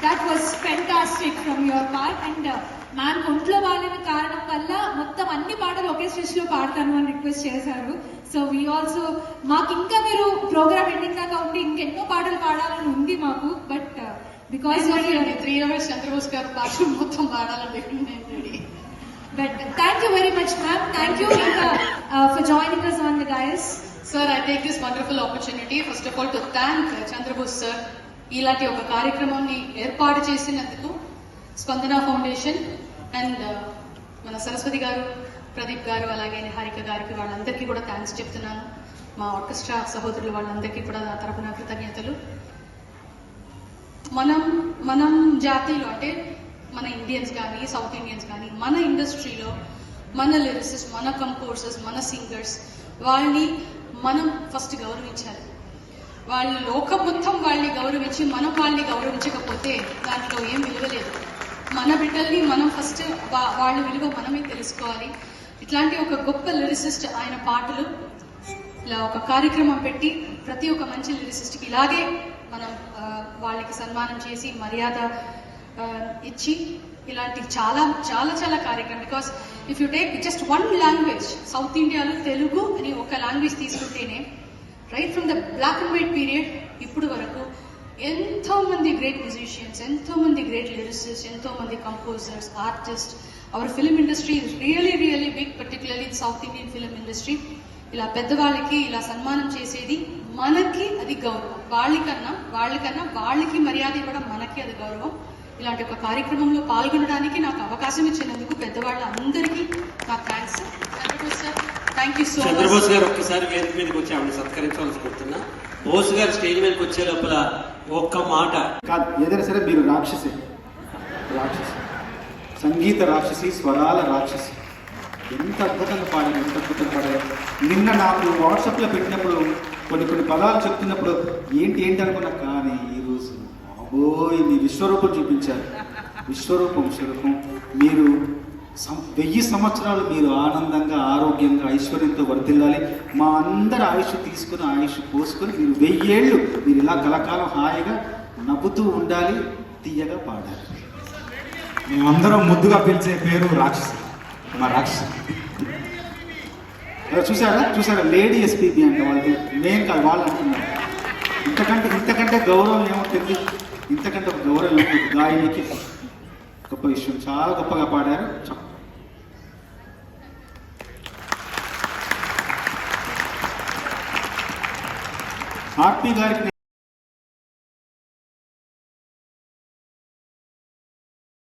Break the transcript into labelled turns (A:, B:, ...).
A: That was fantastic from your part. And man ఒంట్లో బాలేని కారణం వల్ల మొత్తం అన్ని పాటలు ఒకే స్టేజ్ లో పాడతాను అని రిక్వెస్ట్ చేశారు. సో వీ ఆల్సో మాకు ఇంకా మీరు ప్రోగ్రామ్ ఎండింగ్ దాకా ఉండి ఇంకెన్నో పాటలు పాడాలని ఉంది మాకు. బట్ బికాస్
B: 3 hours చంద్రబోస్ గారు పాటలు మొత్తం పాడాలని ready.
A: But thank you very much, ma'am. Thank you for joining us on the dais.
B: Sir, I take this wonderful opportunity, first of all, to thank Chandrabose sir. ఇలాంటి ఒక కార్యక్రమాన్ని ఏర్పాటు చేసినందుకు స్పందన ఫౌండేషన్ అండ్ మన సరస్వతి గారు, ప్రదీప్ గారు, అలాగే హారిక గారికి వాళ్ళందరికీ కూడా థ్యాంక్స్ చెప్తున్నాను. మా ఆర్కెస్ట్రా సహోదరులు వాళ్ళందరికీ కూడా నా తరపున కృతజ్ఞతలు. మనం జాతీయులు అంటే మన ఇండియన్స్ కానీ సౌత్ ఇండియన్స్ కానీ మన ఇండస్ట్రీలో మన లిరిసిస్ట్, మన కంపోజర్స్, మన సింగర్స్ వాళ్ళని మనం ఫస్ట్ గౌరవించాలి. వాళ్ళు లోకం మొత్తం వాళ్ళని గౌరవించి మనం వాళ్ళని గౌరవించకపోతే దాంట్లో ఏం విలువ లేదు. మన బిడ్డల్ని మనం ఫస్ట్ వాళ్ళ విలువ మనమే తెలుసుకోవాలి. ఇట్లాంటి ఒక గొప్ప లిరిసిస్ట్ ఆయన పాటలు ఇలా ఒక కార్యక్రమం పెట్టి ప్రతి ఒక్క మంచి లిరిసిస్ట్కి ఇలాగే మనం వాళ్ళకి సన్మానం చేసి మర్యాద ఇచ్చి ఇలాంటి చాలా చాలా చాలా కార్యక్రమం. Because if you take just one language, south ఇండియాలో తెలుగు అని ఒక లాంగ్వేజ్ తీసుకుంటేనే right from the black and white period ఇప్పుడు వరకు ఎంతో మంది గ్రేట్ మ్యూజిషియన్స్, ఎంతో మంది గ్రేట్ లిరిసిస్ట్, ఎంతో మంది composers, artist. Our film industry is really really big, particularly south Indian film industry. ఇలా పెద్దవాళ్ళకి ఇలా సన్మానం చేసేది మనకి అది గౌరవం. వాళ్ళకన్నా వాళ్ళకి మర్యాద ఇవ్వడం మనకి అది గౌరవం. ఇలాంటి ఒక కార్యక్రమంలో పాల్గొనడానికి నాకు అవకాశం ఇచ్చినందుకు పెద్దవాళ్ళందరికీ నా thanks. Thank you so much.
C: Chandrabose గారు ఒక్కసారి వేదిక మీదకి వచ్చి ఆవిడ సత్కరించాల్సి కోరుతున్నా. బోస్ గారు స్టేజ్ మీదకి వచ్చే లోపల ఒక్క మాట
D: కాదు, ఏదైనా సరే మీరు రాక్షసి, సంగీత రాక్షసి, స్వరాల రాక్షసి. ఎంత అద్భుతంగా పాడారు, ఎంత అద్భుతంగా పాడారు. నిన్న నాకు వాట్సాప్లో పెట్టినప్పుడు కొన్ని పదాలు చెప్తున్నప్పుడు ఏంటి అనుకున్నా, కానీ ఈరోజు బాబోయ్ మీ విశ్వరూపం చూపించారు. విశ్వరూపం మీరు 1000 సంవత్సరాలు మీరు ఆనందంగా, ఆరోగ్యంగా, ఐశ్వర్యంతో వర్ధిల్లాలి. మా అందరి ఆయుష్ తీసుకుని, ఆయుష్ పోసుకొని మీరు 1000 ఏళ్ళు మీరు ఇలా కలకాలం హాయిగా నవ్వుతూ ఉండాలి, తీయగా పాడాలి.
E: మేమందరం ముద్దుగా పిలిచే పేరు రాక్షసి, మా రాక్షసి.
D: చూసారా లేడీ ఎస్పీబీ అంటే వాళ్ళు నేను కాదు, వాళ్ళు అంటున్నారు. ఇంతకంటే గౌరవం ఏముంటుంది, ఇంతకంటే ఒక గౌరవం ఏముంటుంది గాయనికి. గొప్ప విషయం, చాలా గొప్పగా పాడారు. ఆర్పి గారికి